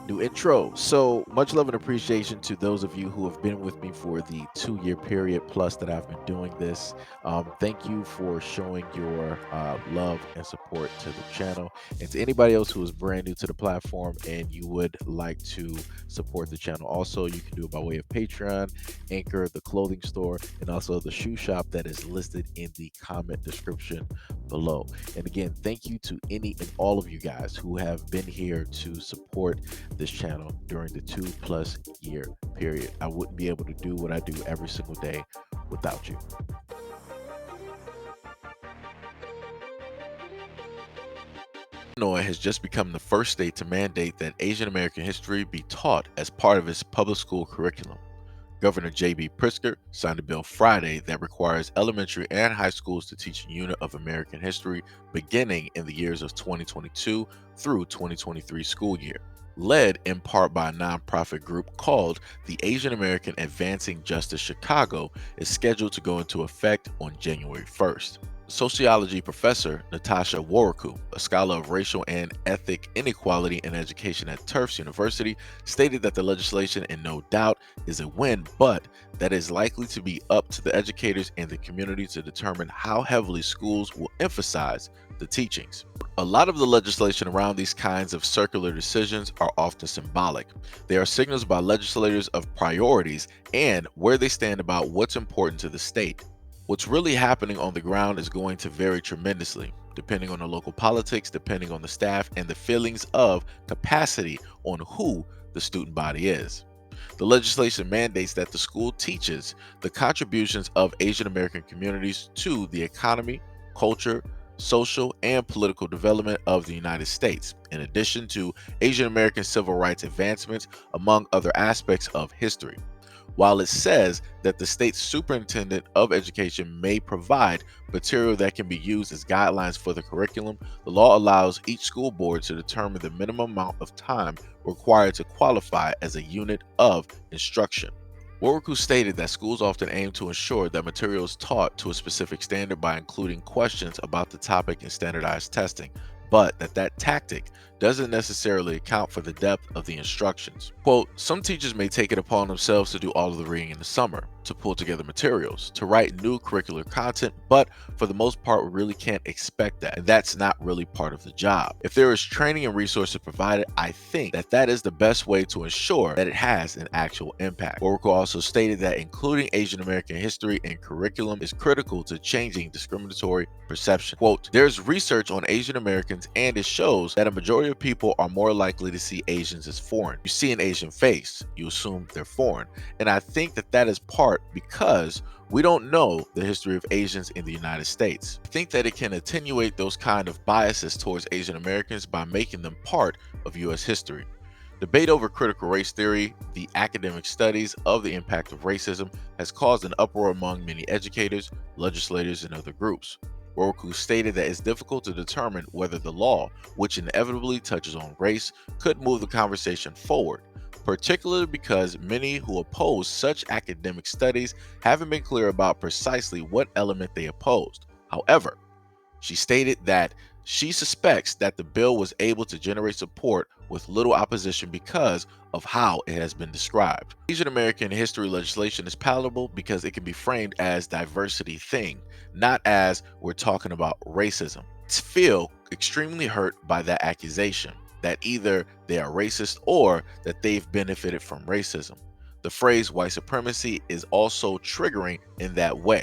New intro. So much love and appreciation to those of you who have been with me for the 2 year period plus that I've been doing this. Thank you for showing your love and support to the channel. And to anybody else who is brand new to the platform and you would like to support the channel, also, you can do it by way of Patreon, Anchor, the clothing store, and also the shoe shop that is listed in the comment description below. And again, thank you to any and all of you guys who have been here to support this channel during the 2+ year period. I wouldn't be able to do what I do every single day without you. Illinois has just become the first state to mandate that Asian American history be taught as part of its public school curriculum. Governor J.B. Pritzker signed a bill Friday that requires elementary and high schools to teach a unit of American history beginning in the years of 2022 through 2023 school year. Led in part by a nonprofit group called the Asian American Advancing Justice Chicago, is scheduled to go into effect on January 1st. Sociology professor Natasha Warriku, a scholar of racial and ethnic inequality in education at Tufts University, stated that the legislation, in no doubt, is a win, but that is likely to be up to the educators and the community to determine how heavily schools will emphasize the teachings. A lot of the legislation around these kinds of circular decisions are often symbolic. They are signals by legislators of priorities and where they stand about what's important to the state. What's really happening on the ground is going to vary tremendously, depending on the local politics, depending on the staff, and the feelings of capacity on who the student body is. The legislation mandates that the school teaches the contributions of Asian American communities to the economy, culture, social, and political development of the United States, in addition to Asian American civil rights advancements, among other aspects of history. While it says that the state superintendent of education may provide material that can be used as guidelines for the curriculum, the law allows each school board to determine the minimum amount of time required to qualify as a unit of instruction. Woriku stated that schools often aim to ensure that material is taught to a specific standard by including questions about the topic in standardized testing, but that tactic doesn't necessarily account for the depth of the instructions. Quote, some teachers may take it upon themselves to do all of the reading in the summer, to pull together materials, to write new curricular content, but for the most part, we really can't expect that. And that's not really part of the job. If there is training and resources provided, I think that is the best way to ensure that it has an actual impact. Oracle also stated that including Asian American history in curriculum is critical to changing discriminatory perception. Quote, there's research on Asian Americans and it shows that a majority of people are more likely to see Asians as foreign. You see an Asian face, you assume they're foreign. And I think that is part because we don't know the history of Asians in the United States. I think that it can attenuate those kind of biases towards Asian Americans by making them part of US history. Debate over critical race theory, the academic studies of the impact of racism, has caused an uproar among many educators, legislators, and other groups. Roku stated that it's difficult to determine whether the law, which inevitably touches on race, could move the conversation forward, particularly because many who oppose such academic studies haven't been clear about precisely what element they opposed. However, she stated that she suspects that the bill was able to generate support with little opposition because of how it has been described. Asian American history legislation is palatable because it can be framed as diversity thing, not as we're talking about racism. I feel extremely hurt by that accusation that either they are racist or that they've benefited from racism. The phrase white supremacy is also triggering in that way.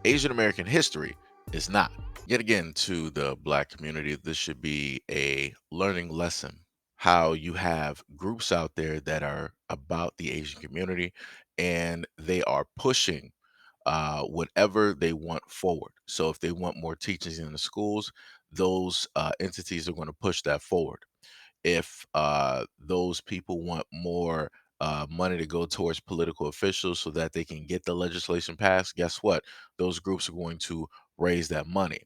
Asian American history is not. Yet again, to the Black community, this should be a learning lesson. How you have groups out there that are about the Asian community and they are pushing whatever they want forward. So if they want more teachers in the schools, those entities are going to push that forward. If those people want more money to go towards political officials so that they can get the legislation passed, guess what? Those groups are going to raise that money.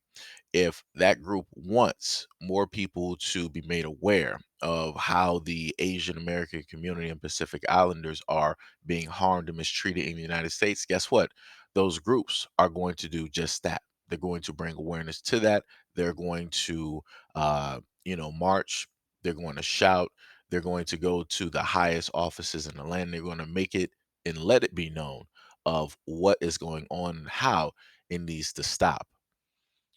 If that group wants more people to be made aware of how the Asian American community and Pacific Islanders are being harmed and mistreated in the United States, guess what? Those groups are going to do just that. They're going to bring awareness to that. They're going to, march. They're going to shout. They're going to go to the highest offices in the land. They're going to make it and let it be known of what is going on and how it needs to stop.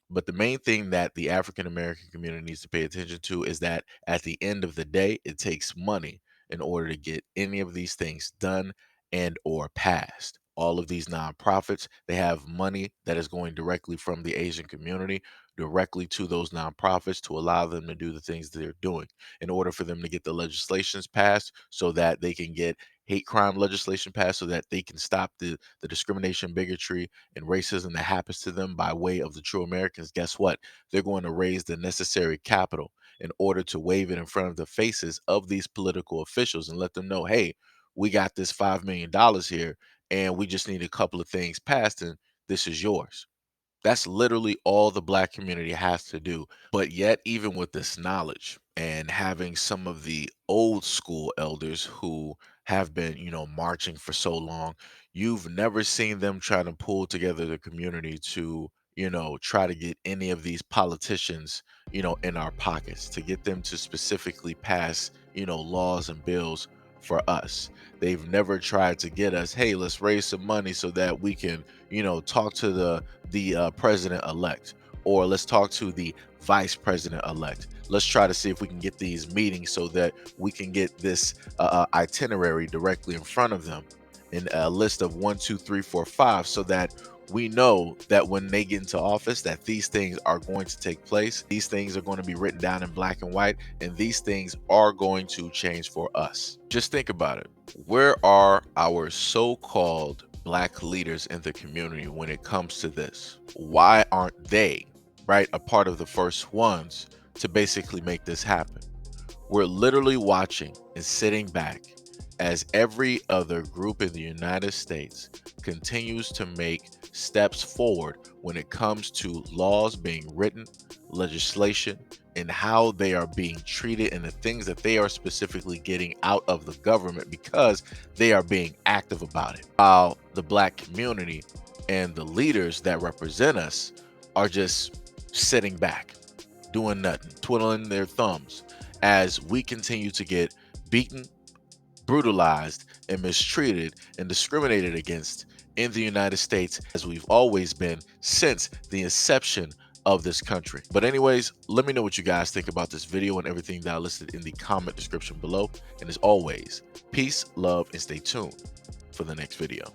But the main thing that the African American community needs to pay attention to is that at the end of the day, it takes money in order to get any of these things done and or passed. All of these nonprofits, they have money that is going directly from the Asian community directly to those nonprofits to allow them to do the things they're doing in order for them to get the legislations passed so that they can get hate crime legislation passed so that they can stop the discrimination, bigotry, and racism that happens to them by way of the true Americans. Guess what? They're going to raise the necessary capital in order to wave it in front of the faces of these political officials and let them know, hey, we got this $5 million here and we just need a couple of things passed and this is yours. That's literally all the black community has to do. But yet, even with this knowledge and having some of the old school elders who have been, marching for so long, you've never seen them try to pull together the community to, try to get any of these politicians, in our pockets, to get them to specifically pass, laws and bills for us. They've never tried to get us, hey, let's raise some money so that we can, talk to the president elect, or let's talk to the vice president elect. Let's try to see if we can get these meetings so that we can get this itinerary directly in front of them in a list of 1, 2, 3, 4, 5, so that we know that when they get into office that these things are going to take place. These things are going to be written down in black and white, and these things are going to change for us. Just think about it. Where are our so-called black leaders in the community when it comes to this? Why aren't they, right, a part of the first ones to basically make this happen? We're literally watching and sitting back as every other group in the United States continues to make steps forward when it comes to laws being written, legislation, and how they are being treated and the things that they are specifically getting out of the government because they are being active about it. While the black community and the leaders that represent us are just sitting back, doing nothing, twiddling their thumbs as we continue to get beaten, brutalized, and mistreated and discriminated against in the United States as we've always been since the inception of this country. But anyways, let me know what you guys think about this video and everything that I listed in the comment description below. And as always, peace, love, and stay tuned for the next video.